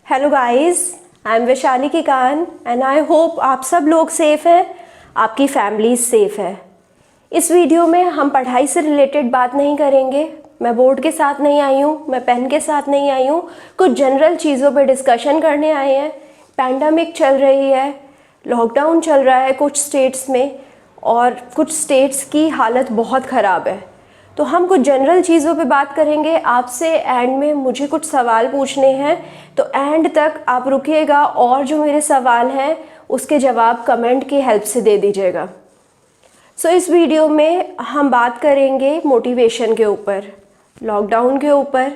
Hello guys, I am Vaishali Kikan and I hope आप सब लोग सेफ़ हैं, आपकी फैमिलीज सेफ़ है। इस वीडियो में हम पढ़ाई से रिलेटेड बात नहीं करेंगे। मैं बोर्ड के साथ नहीं आई हूँ, मैं पेन के साथ नहीं आई हूँ। कुछ जनरल चीज़ों पे डिस्कशन करने आए हैं। पैंडमिक चल रही है, लॉकडाउन चल रहा है कुछ स्टेट्स में और कुछ स्टेट्स की हालत बहुत ख़राब है। तो हम कुछ जनरल चीज़ों पे बात करेंगे। आपसे एंड में मुझे कुछ सवाल पूछने हैं, तो एंड तक आप रुकिएगा और जो मेरे सवाल हैं उसके जवाब कमेंट की हेल्प से दे दीजिएगा। सो इस वीडियो में हम बात करेंगे मोटिवेशन के ऊपर, लॉकडाउन के ऊपर,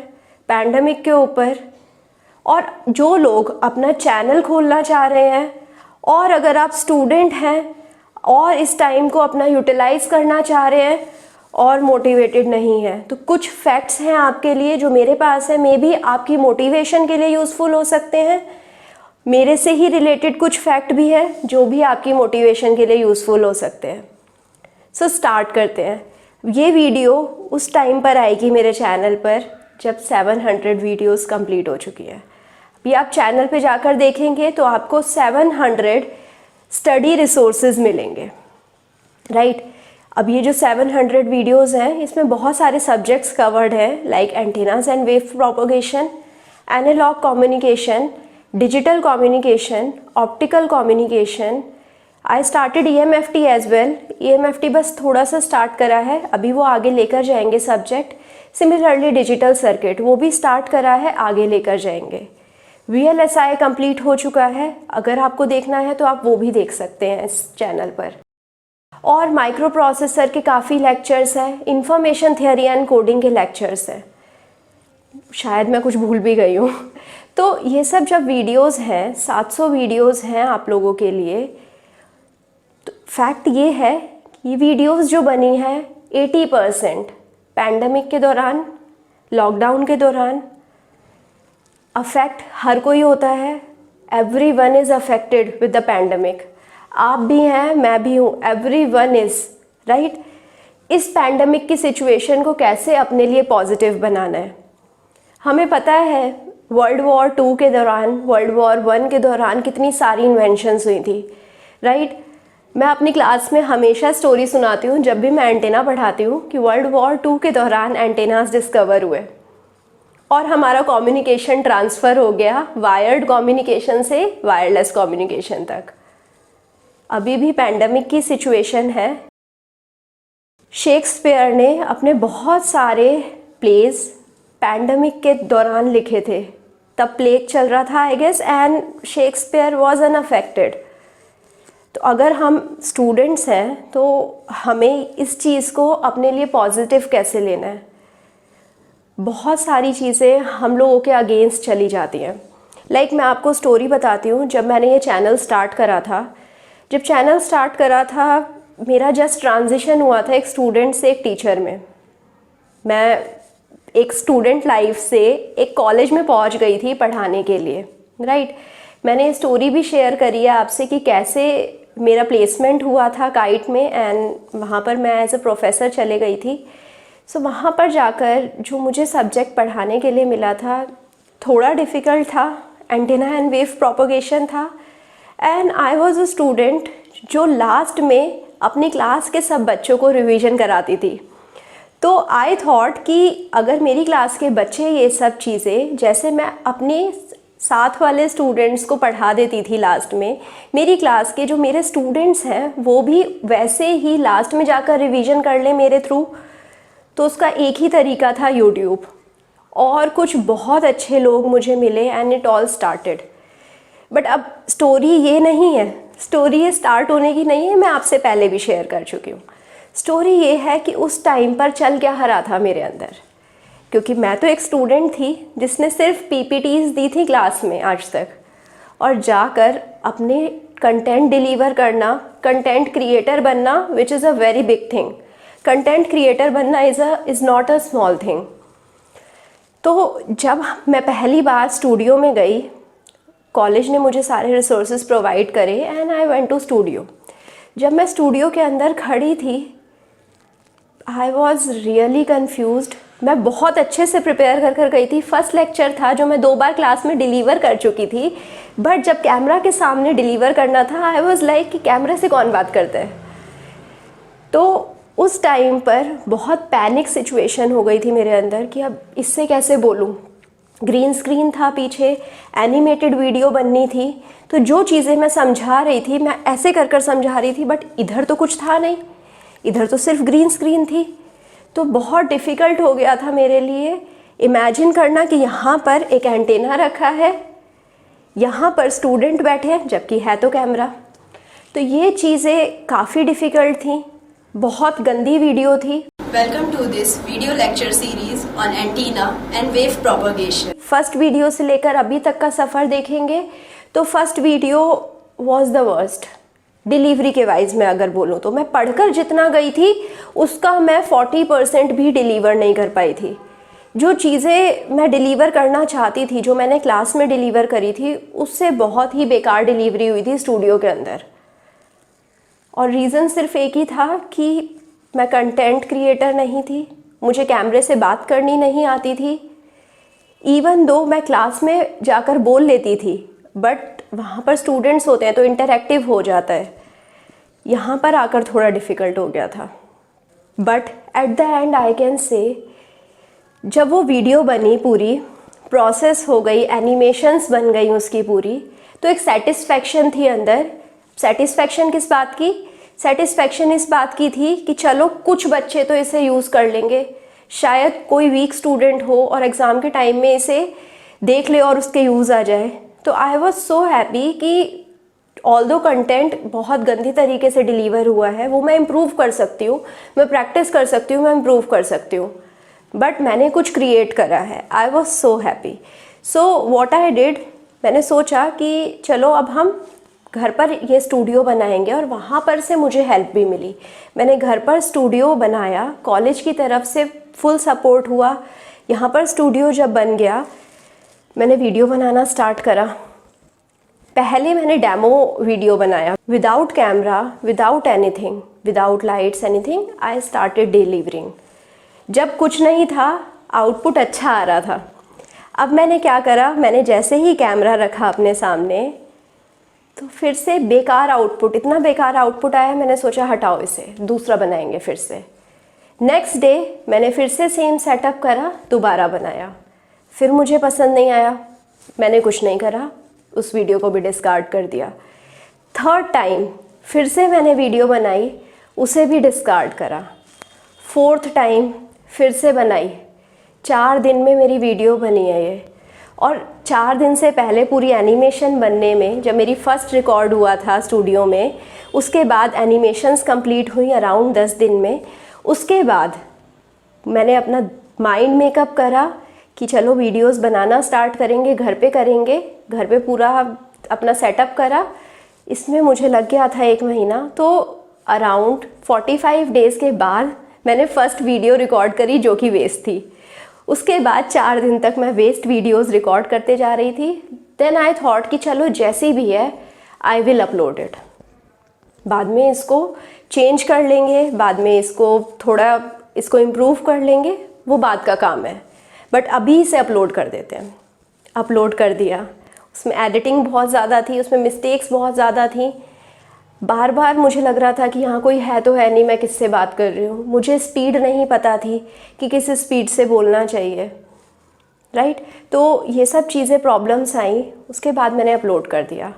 पैंडमिक के ऊपर, और जो लोग अपना चैनल खोलना चाह रहे हैं और अगर आप स्टूडेंट हैं और इस टाइम को अपना यूटिलाइज़ करना चाह रहे हैं और मोटिवेटेड नहीं है, तो कुछ फैक्ट्स हैं आपके लिए जो मेरे पास है। मे बी आपकी मोटिवेशन के लिए यूज़फुल हो सकते हैं। मेरे से ही रिलेटेड कुछ फैक्ट भी हैं जो भी आपकी मोटिवेशन के लिए यूज़फुल हो सकते हैं। सो स्टार्ट करते हैं। ये वीडियो उस टाइम पर आएगी मेरे चैनल पर जब 700 वीडियोस कंप्लीट हो चुकी है। अभी आप चैनल पे जाकर देखेंगे तो आपको 700 स्टडी रिसोर्सेज मिलेंगे, राइट। अब ये जो 700 वीडियोस हैं इसमें बहुत सारे सब्जेक्ट्स कवर्ड हैं, like antennas and wave propagation, analog communication, digital communication, optical communication. I started EMFT as well. EMFT बस थोड़ा सा स्टार्ट करा है, अभी वो आगे लेकर जाएंगे सब्जेक्ट। सिमिलरली डिजिटल सर्किट वो भी स्टार्ट करा है, आगे लेकर जाएंगे। VLSI कंप्लीट हो चुका है, अगर आपको देखना है तो आप वो भी देख सकते हैं इस चैनल पर। और माइक्रो प्रोसेसर के काफ़ी लेक्चर्स हैं, इंफॉर्मेशन थियरी एंड कोडिंग के लेक्चर्स हैं, शायद मैं कुछ भूल भी गई हूँ। तो ये सब जब वीडियोस हैं, 700 वीडियोस हैं आप लोगों के लिए, तो फैक्ट ये है कि वीडियोस जो बनी है 80% पैंडमिक के दौरान, लॉकडाउन के दौरान। अफेक्ट हर कोई होता है, everyone is affected with the pandemic. आप भी हैं, मैं भी हूँ, एवरीवन इज़, राइट। इस पैंडमिक की सिचुएशन को कैसे अपने लिए पॉजिटिव बनाना है। हमें पता है वर्ल्ड वॉर 2 के दौरान, वर्ल्ड वॉर 1 के दौरान कितनी सारी इन्वेंशंस हुई थी, राइट। मैं अपनी क्लास में हमेशा स्टोरी सुनाती हूँ जब भी मैं एंटेना पढ़ाती हूँ कि वर्ल्ड वॉर 2 के दौरान एंटेनास डिस्कवर हुए और हमारा कम्युनिकेशन ट्रांसफ़र हो गया वायर्ड कम्युनिकेशन से वायरलेस कम्युनिकेशन तक। अभी भी पैंडमिक की सिचुएशन है। शेक्सपियर ने अपने बहुत सारे प्लेज पैंडमिक के दौरान लिखे थे। तब प्लेग चल रहा था I guess, and Shakespeare was unaffected. तो अगर हम स्टूडेंट्स हैं तो हमें इस चीज़ को अपने लिए पॉजिटिव कैसे लेना है। बहुत सारी चीज़ें हम लोगों के अगेंस्ट चली जाती हैं। लाइक मैं आपको स्टोरी बताती हूँ। जब मैंने ये चैनल स्टार्ट करा था, मेरा जस्ट ट्रांजिशन हुआ था एक स्टूडेंट से एक टीचर में। मैं एक स्टूडेंट लाइफ से एक कॉलेज में पहुंच गई थी पढ़ाने के लिए, राइट। मैंने ये स्टोरी भी शेयर करी है आपसे कि कैसे मेरा प्लेसमेंट हुआ था काइट में, एंड वहाँ पर मैं एज अ प्रोफेसर चले गई थी। सो वहाँ पर जाकर जो मुझे सब्जेक्ट पढ़ाने के लिए मिला था थोड़ा डिफ़िकल्ट था, एंटीना एंड वेव प्रोपोगेशन था। And I was a student जो लास्ट में अपनी क्लास के सब बच्चों को रिवीजन कराती थी। तो आई थॉट कि अगर मेरी क्लास के बच्चे ये सब चीज़ें जैसे मैं अपने साथ वाले स्टूडेंट्स को पढ़ा देती थी लास्ट में, मेरी क्लास के जो मेरे स्टूडेंट्स हैं वो भी वैसे ही लास्ट में जाकर रिवीजन कर लें मेरे थ्रू। तो उसका एक ही तरीका था यूट्यूब, और कुछ बहुत अच्छे लोग मुझे मिले and it all started. But अब स्टोरी ये नहीं है, स्टोरी ये स्टार्ट होने की नहीं है, मैं आपसे पहले भी शेयर कर चुकी हूँ। स्टोरी ये है कि उस टाइम पर चल क्या रहा था मेरे अंदर, क्योंकि मैं तो एक स्टूडेंट थी जिसने सिर्फ PPTs दी थी क्लास में आज तक, और जाकर अपने कंटेंट डिलीवर करना, कंटेंट क्रिएटर बनना, which is a very big thing. Content creator बनना is not a small thing. तो जब मैं पहली बार स्टूडियो में गई, कॉलेज ने मुझे सारे रिसोर्सेज प्रोवाइड करे and I went to studio. जब मैं स्टूडियो के अंदर खड़ी थी, आई वॉज रियली कन्फ्यूज्ड मैं बहुत अच्छे से प्रिपेयर कर गई थी। फर्स्ट लेक्चर था जो मैं 2 बार क्लास में डिलीवर कर चुकी थी, बट जब कैमरा के सामने डिलीवर करना था आई वॉज लाइक कि कैमरे से कौन बात करता है। तो उस टाइम पर बहुत पैनिक सिचुएशन हो गई थी मेरे अंदर कि अब इससे कैसे बोलूँ। ग्रीन स्क्रीन था पीछे, एनिमेटेड वीडियो बननी थी, तो जो चीज़ें मैं समझा रही थी मैं ऐसे कर समझा रही थी, बट इधर तो कुछ था नहीं, इधर तो सिर्फ ग्रीन स्क्रीन थी। तो बहुत डिफ़िकल्ट हो गया था मेरे लिए इमेजिन करना कि यहाँ पर एक एंटेना रखा है, यहाँ पर स्टूडेंट बैठे हैं, जबकि है तो कैमरा। तो ये चीज़ें काफ़ी डिफ़िकल्ट थी, बहुत गंदी वीडियो थी। Welcome to this video lecture series on antenna and wave propagation. First video से लेकर अभी तक का सफ़र देखेंगे तो first video was the worst. Delivery के वाइज में अगर बोलूँ तो मैं पढ़कर जितना गई थी उसका मैं 40% भी डिलीवर नहीं कर पाई थी। जो चीज़ें मैं डिलीवर करना चाहती थी, जो मैंने क्लास में डिलीवर करी थी, उससे बहुत ही बेकार डिलीवरी हुई थी स्टूडियो के अंदर। और रीज़न सिर्फ एक ही था कि मैं कंटेंट क्रिएटर नहीं थी, मुझे कैमरे से बात करनी नहीं आती थी। इवन दो मैं क्लास में जाकर बोल लेती थी, बट वहाँ पर स्टूडेंट्स होते हैं तो इंटरैक्टिव हो जाता है, यहाँ पर आकर थोड़ा डिफ़िकल्ट हो गया था। But at the and I can say जब वो वीडियो बनी, पूरी प्रोसेस हो गई, एनिमेशंस बन गई उसकी पूरी, तो एक सेटिस्फेक्शन थी अंदर। सेटिस्फेक्शन किस बात की? सेटिस्फेक्शन इस बात की थी कि चलो कुछ बच्चे तो इसे यूज़ कर लेंगे, शायद कोई वीक स्टूडेंट हो और एग्ज़ाम के टाइम में इसे देख ले और उसके यूज़ आ जाए। तो आई वॉज सो हैप्पी कि ऑल्दो कंटेंट बहुत गंदी तरीके से डिलीवर हुआ है, वो मैं इम्प्रूव कर सकती हूँ, मैं प्रैक्टिस कर सकती हूँ, मैं इम्प्रूव कर सकती हूँ, बट मैंने कुछ क्रिएट करा है। I was so happy. So what I did, मैंने सोचा कि चलो अब हम घर पर ये स्टूडियो बनाएंगे, और वहाँ पर से मुझे हेल्प भी मिली। मैंने घर पर स्टूडियो बनाया, कॉलेज की तरफ से फुल सपोर्ट हुआ। यहाँ पर स्टूडियो जब बन गया, मैंने वीडियो बनाना स्टार्ट करा। पहले मैंने डेमो वीडियो बनाया without camera, without anything, without lights, anything. I started delivering. जब कुछ नहीं था, आउटपुट अच्छा आ रहा था। अब मैंने क्या करा, मैंने जैसे ही कैमरा रखा अपने सामने तो फिर से बेकार आउटपुट, इतना बेकार आउटपुट आया, मैंने सोचा हटाओ इसे, दूसरा बनाएंगे फिर से। नेक्स्ट डे मैंने फिर से सेम सेटअप करा, दोबारा बनाया, फिर मुझे पसंद नहीं आया, मैंने कुछ नहीं करा, उस वीडियो को भी डिस्कार्ड कर दिया। थर्ड टाइम फिर से मैंने वीडियो बनाई, उसे भी डिस्कार्ड करा। फोर्थ टाइम फिर से बनाई। 4 दिन में मेरी वीडियो बनी है ये। और 4 दिन से पहले पूरी एनिमेशन बनने में, जब मेरी फ़र्स्ट रिकॉर्ड हुआ था स्टूडियो में, उसके बाद एनिमेशंस कंप्लीट हुई अराउंड 10 दिन में। उसके बाद मैंने अपना माइंड मेकअप करा कि चलो वीडियोस बनाना स्टार्ट करेंगे, घर पे करेंगे, घर पे पूरा अपना सेटअप करा। इसमें मुझे लग गया था 1 महीना। तो अराउंड 45 डेज़ के बाद मैंने फ़र्स्ट वीडियो रिकॉर्ड करी, जो कि वेस्ट थी। उसके बाद 4 दिन तक मैं वेस्ट वीडियोस रिकॉर्ड करते जा रही थी। देन आई थॉट कि चलो जैसी भी है आई विल अपलोड इट, बाद में इसको चेंज कर लेंगे, बाद में इसको थोड़ा इसको इम्प्रूव कर लेंगे, वो बाद का काम है, बट अभी इसे अपलोड कर देते हैं। अपलोड कर दिया। उसमें एडिटिंग बहुत ज़्यादा थी, उसमें मिस्टेक्स बहुत ज़्यादा थी। बार बार मुझे लग रहा था कि यहाँ कोई है तो है नहीं, मैं किससे बात कर रही हूँ। मुझे स्पीड नहीं पता थी कि किस स्पीड से बोलना चाहिए, राइट। तो ये सब चीज़ें प्रॉब्लम्स आई। उसके बाद मैंने अपलोड कर दिया।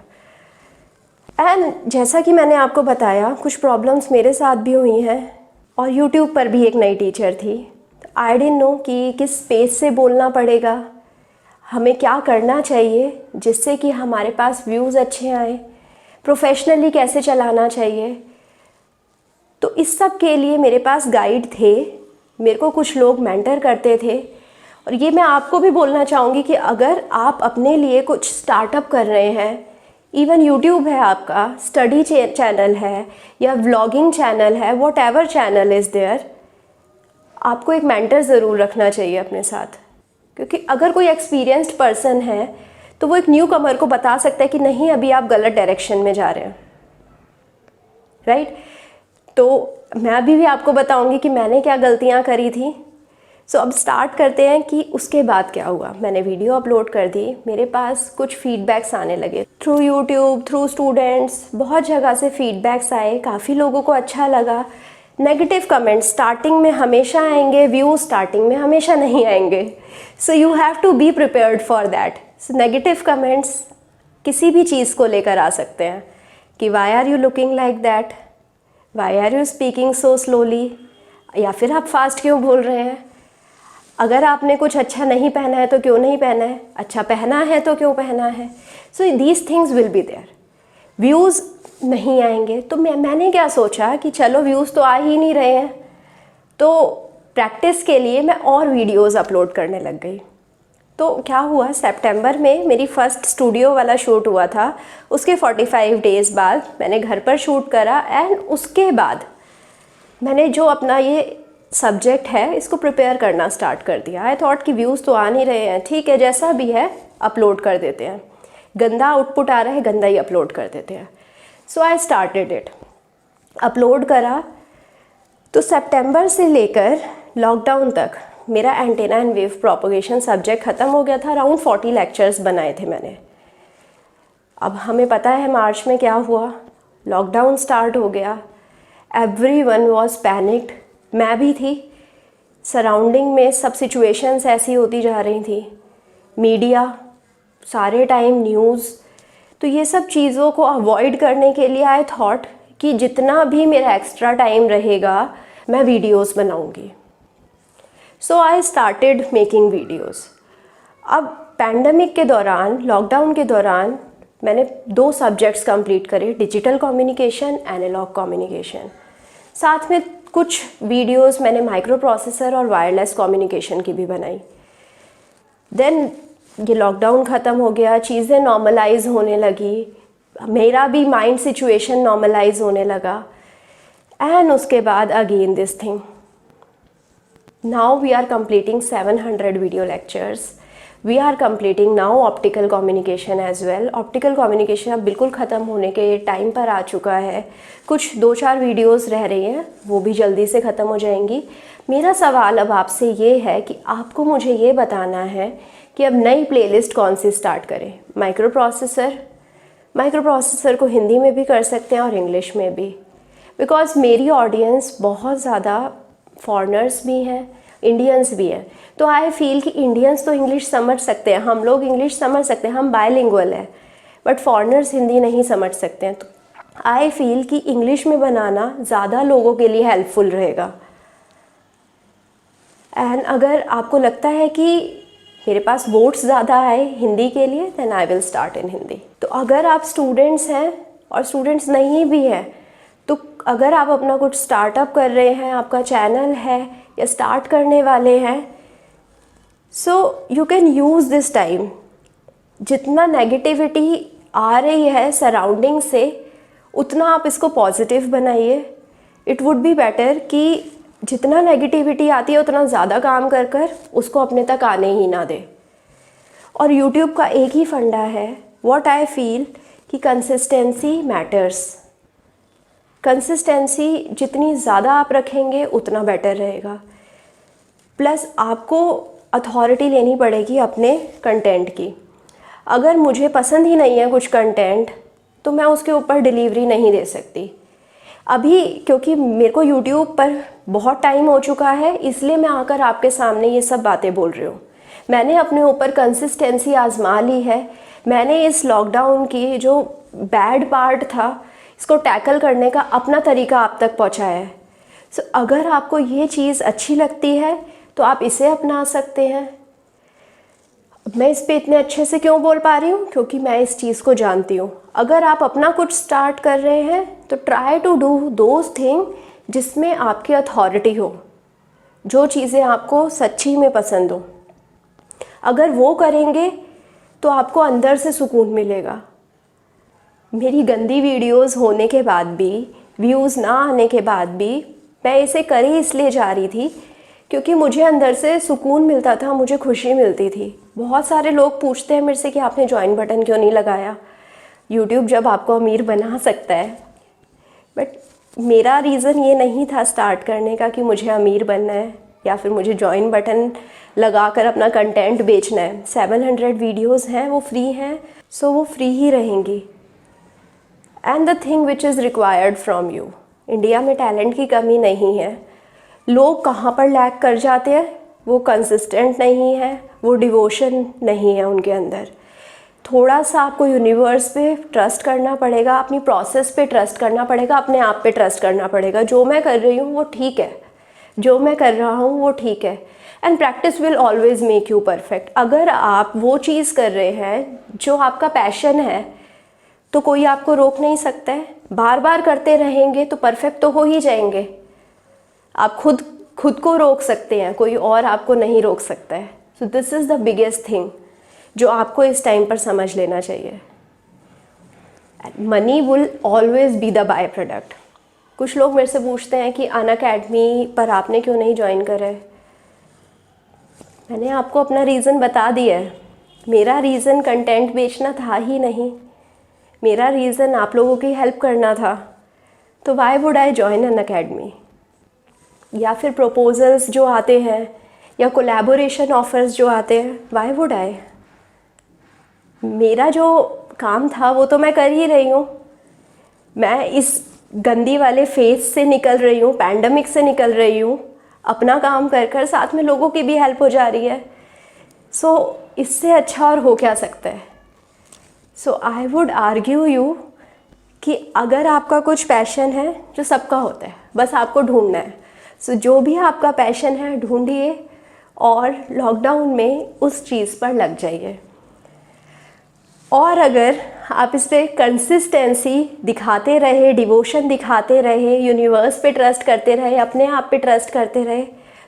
एंड जैसा कि मैंने आपको बताया, कुछ प्रॉब्लम्स मेरे साथ भी हुई हैं। और यूट्यूब पर भी एक नई टीचर थी। आई डिडंट नो कि किस स्पेस से बोलना पड़ेगा, हमें क्या करना चाहिए जिससे कि हमारे पास व्यूज़ अच्छे आए, प्रोफेशनली कैसे चलाना चाहिए। तो इस सब के लिए मेरे पास गाइड थे, मेरे को कुछ लोग मेंटर करते थे। और ये मैं आपको भी बोलना चाहूँगी कि अगर आप अपने लिए कुछ स्टार्टअप कर रहे हैं, इवन यूट्यूब है आपका, स्टडी चैनल है या व्लॉगिंग चैनल है, whatever channel is there, आपको एक मेंटर ज़रूर रखना चाहिए अपने साथ। क्योंकि अगर कोई एक्सपीरियंस्ड पर्सन है तो वो एक न्यू कमर को बता सकता है कि नहीं, अभी आप गलत डायरेक्शन में जा रहे हैं, राइट। तो मैं अभी भी आपको बताऊंगी कि मैंने क्या गलतियां करी थी। सो अब स्टार्ट करते हैं कि उसके बाद क्या हुआ। मैंने वीडियो अपलोड कर दी, मेरे पास कुछ फीडबैक्स आने लगे थ्रू यूट्यूब, थ्रू स्टूडेंट्स, बहुत जगह से फीडबैक्स आए, काफ़ी लोगों को अच्छा लगा। नेगेटिव कमेंट्स स्टार्टिंग में हमेशा आएंगे, व्यूज़ स्टार्टिंग में हमेशा नहीं आएंगे, so you have to be prepared for that. So negative comments किसी भी चीज़ को लेकर आ सकते हैं कि why are you looking like that, why are you speaking so slowly, या फिर आप फास्ट क्यों बोल रहे हैं, अगर आपने कुछ अच्छा नहीं पहना है तो क्यों नहीं पहना है, अच्छा पहना है तो क्यों पहना है। So these things will be there. Views नहीं आएंगे तो मैंने क्या सोचा कि चलो व्यूज़ तो आ ही नहीं रहे हैं, तो प्रैक्टिस के लिए मैं और वीडियोस अपलोड करने लग गई। तो क्या हुआ, सितंबर में मेरी फर्स्ट स्टूडियो वाला शूट हुआ था, उसके 45 डेज़ बाद मैंने घर पर शूट करा एंड उसके बाद मैंने जो अपना ये सब्जेक्ट है इसको प्रिपेयर करना स्टार्ट कर दिया। आई थॉट कि व्यूज़ तो आ नहीं रहे हैं, ठीक है जैसा भी है अपलोड कर देते हैं, गंदा आउटपुट आ रहा है गंदा ही अपलोड कर देते हैं। सो आई स्टार्टेड इट, अपलोड करा। तो सितंबर से लेकर लॉकडाउन तक मेरा antenna and wave propagation subject ख़त्म हो गया था। अराउंड 40 लेक्चर्स बनाए थे मैंने। अब हमें पता है मार्च में क्या हुआ, लॉकडाउन स्टार्ट हो गया, एवरीवन वाज पैनिक्ड, मैं भी थी। सराउंडिंग में सब सिचुएशंस ऐसी होती जा रही थी, मीडिया सारे टाइम न्यूज़, तो ये सब चीज़ों को अवॉइड करने के लिए आई थॉट कि जितना भी मेरा एक्स्ट्रा टाइम रहेगा मैं वीडियोस बनाऊंगी। सो आई स्टार्टेड मेकिंग वीडियोस। अब पैंडमिक के दौरान, लॉकडाउन के दौरान मैंने 2 सब्जेक्ट्स कंप्लीट करे, डिजिटल कम्युनिकेशन, एनालॉग कम्युनिकेशन। साथ में कुछ वीडियोस मैंने माइक्रो प्रोसेसर और वायरलेस कम्युनिकेशन की भी बनाई। देन ये लॉकडाउन ख़त्म हो गया, चीज़ें नॉर्मलाइज होने लगी, मेरा भी माइंड सिचुएशन नॉर्मलाइज होने लगा एंड उसके बाद again this thing. Now we are completing 700 video lectures, we are completing now optical communication as well. Optical communication अब बिल्कुल ख़त्म होने के टाइम पर आ चुका है, कुछ 2-4 वीडियोस रह रही हैं, वो भी जल्दी से ख़त्म हो जाएंगी। मेरा सवाल अब आपसे ये है कि आपको मुझे ये बताना है कि अब नई प्लेलिस्ट कौन सी स्टार्ट करें। माइक्रो प्रोसेसर को हिंदी में भी कर सकते हैं और इंग्लिश में भी, बिकॉज़ मेरी ऑडियंस बहुत ज़्यादा फॉरेनर्स भी हैं, इंडियंस भी हैं। तो आई फील कि इंडियंस तो इंग्लिश समझ सकते हैं, हम लोग इंग्लिश समझ सकते हैं, हम बायलिंगुअल हैं, बट फॉरेनर्स हिंदी नहीं समझ सकते हैं। तो आई फील कि इंग्लिश में बनाना ज़्यादा लोगों के लिए हेल्पफुल रहेगा। एंड अगर आपको लगता है कि मेरे पास वोट्स ज़्यादा आए हिंदी के लिए, then I will start in Hindi. तो अगर आप स्टूडेंट्स हैं और स्टूडेंट्स नहीं भी हैं, तो अगर आप अपना कुछ स्टार्टअप कर रहे हैं, आपका चैनल है या स्टार्ट करने वाले हैं, so you can use this time. जितना नेगेटिविटी आ रही है सराउंडिंग से, उतना आप इसको पॉजिटिव बनाइए। इट वुड बी बेटर कि जितना नेगेटिविटी आती है उतना ज़्यादा काम कर कर उसको अपने तक आने ही ना दे। और यूट्यूब का एक ही फंडा है, व्हाट आई फील, कि कंसिस्टेंसी मैटर्स। कंसिस्टेंसी जितनी ज़्यादा आप रखेंगे उतना बेटर रहेगा। प्लस आपको अथॉरिटी लेनी पड़ेगी अपने कंटेंट की। अगर मुझे पसंद ही नहीं है कुछ कंटेंट तो मैं उसके ऊपर डिलीवरी नहीं दे सकती। अभी क्योंकि मेरे को यूट्यूब पर बहुत टाइम हो चुका है, इसलिए मैं आकर आपके सामने ये सब बातें बोल रही हूँ। मैंने अपने ऊपर कंसिस्टेंसी आजमा ली है। मैंने इस लॉकडाउन की जो बैड पार्ट था इसको टैकल करने का अपना तरीका आप तक पहुँचाया है। सो अगर आपको ये चीज़ अच्छी लगती है तो आप इसे अपना सकते हैं। मैं इस पे इतने अच्छे से क्यों बोल पा रही हूँ, क्योंकि मैं इस चीज़ को जानती हूँ। अगर आप अपना कुछ स्टार्ट कर रहे हैं तो try to do those thing जिसमें आपकी अथॉरिटी हो, जो चीज़ें आपको सच्ची में पसंद हो। अगर वो करेंगे तो आपको अंदर से सुकून मिलेगा। मेरी गंदी वीडियोस होने के बाद भी, व्यूज़ ना आने के बाद भी, मैं इसे कर ही इसलिए जा रही थी क्योंकि मुझे अंदर से सुकून मिलता था, मुझे खुशी मिलती थी। बहुत सारे लोग पूछते हैं मेरे से कि आपने ज्वाइन बटन क्यों नहीं लगाया। यूट्यूब जब आपको अमीर बना सकता है, बट मेरा रीज़न ये नहीं था स्टार्ट करने का कि मुझे अमीर बनना है। या फिर मुझे ज्वाइन बटन लगाकर अपना कंटेंट बेचना है। 700 वीडियोस हैं, वो फ्री हैं, सो वो फ्री ही रहेंगी। And the thing which is required from you, India में टैलेंट की कमी नहीं है। लोग कहाँ पर लैक कर जाते हैं, वो कंसिस्टेंट नहीं है, वो डिवोशन नहीं है उनके अंदर। थोड़ा सा आपको यूनिवर्स पे ट्रस्ट करना पड़ेगा, अपनी प्रोसेस पे ट्रस्ट करना पड़ेगा, अपने आप पे ट्रस्ट करना पड़ेगा। जो मैं कर रही हूँ वो ठीक है, जो मैं कर रहा हूँ वो ठीक है। And practice will always make you perfect. अगर आप वो चीज़ कर रहे हैं जो आपका पैशन है तो कोई आपको रोक नहीं सकता है। बार बार करते रहेंगे तो परफेक्ट तो हो ही जाएंगे। आप खुद को रोक सकते हैं, कोई और आपको नहीं रोक सकता है। So this is the biggest thing जो आपको इस टाइम पर समझ लेना चाहिए। Money will always be the by product. कुछ लोग मेरे से पूछते हैं कि अनअकैडमी पर आपने क्यों नहीं ज्वाइन करा है। मैंने आपको अपना रीज़न बता दिया है। मेरा रीज़न कंटेंट बेचना था ही नहीं, मेरा रीज़न आप लोगों की हेल्प करना था। तो why would I join an academy? या फिर प्रपोजल्स जो आते हैं या कोलैबोरेशन ऑफर्स जो आते हैं, वाई वुड आई? मेरा जो काम था वो तो मैं कर ही रही हूँ। मैं इस गंदी वाले फेज से निकल रही हूँ, पैंडमिक से निकल रही हूँ, अपना काम कर कर साथ में लोगों की भी हेल्प हो जा रही है। सो इससे अच्छा और हो क्या सकता है। सो आई वुड आर्ग्यू यू कि अगर आपका कुछ पैशन है, जो सबका होता है, बस आपको ढूंढना है। सो जो भी आपका पैशन है ढूंढिए और लॉकडाउन में उस चीज़ पर लग जाइए। और अगर आप इस पर कंसिस्टेंसी दिखाते रहे, डिवोशन दिखाते रहे, यूनिवर्स पे ट्रस्ट करते रहे, अपने आप पे ट्रस्ट करते रहे,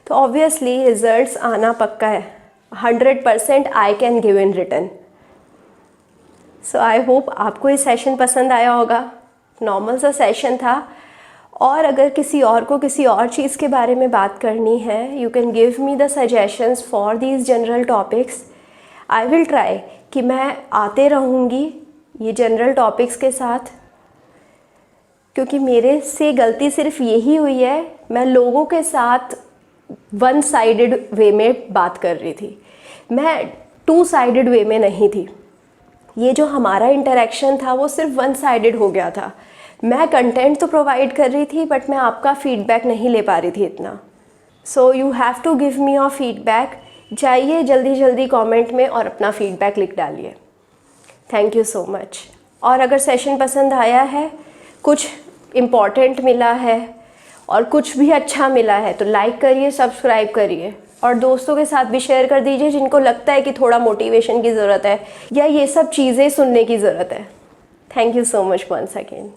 तो ऑब्वियसली रिजल्ट्स आना पक्का है। 100% I can give in return. So I hope आपको ये सेशन पसंद आया होगा। नॉर्मल सा सेशन था। और अगर किसी और को किसी और चीज़ के बारे में बात करनी है, you can give me the suggestions for these general topics. I will try कि मैं आते रहूँगी ये जनरल टॉपिक्स के साथ, क्योंकि मेरे से गलती सिर्फ यही हुई है, मैं लोगों के साथ वन साइडेड वे में बात कर रही थी, मैं टू साइडेड वे में नहीं थी। ये जो हमारा इंटरेक्शन था वो सिर्फ वन साइडेड हो गया था। मैं कंटेंट तो प्रोवाइड कर रही थी बट मैं आपका फीडबैक नहीं ले पा रही थी इतना। So you have to give me your feedback. जाइए जल्दी जल्दी कमेंट में और अपना फीडबैक लिख डालिए। Thank you so much. और अगर सेशन पसंद आया है, कुछ इम्पॉर्टेंट मिला है और कुछ भी अच्छा मिला है तो लाइक करिए, सब्सक्राइब करिए और दोस्तों के साथ भी शेयर कर दीजिए जिनको लगता है कि थोड़ा मोटिवेशन की ज़रूरत है या ये सब चीज़ें सुनने की ज़रूरत है। Thank you so much once again.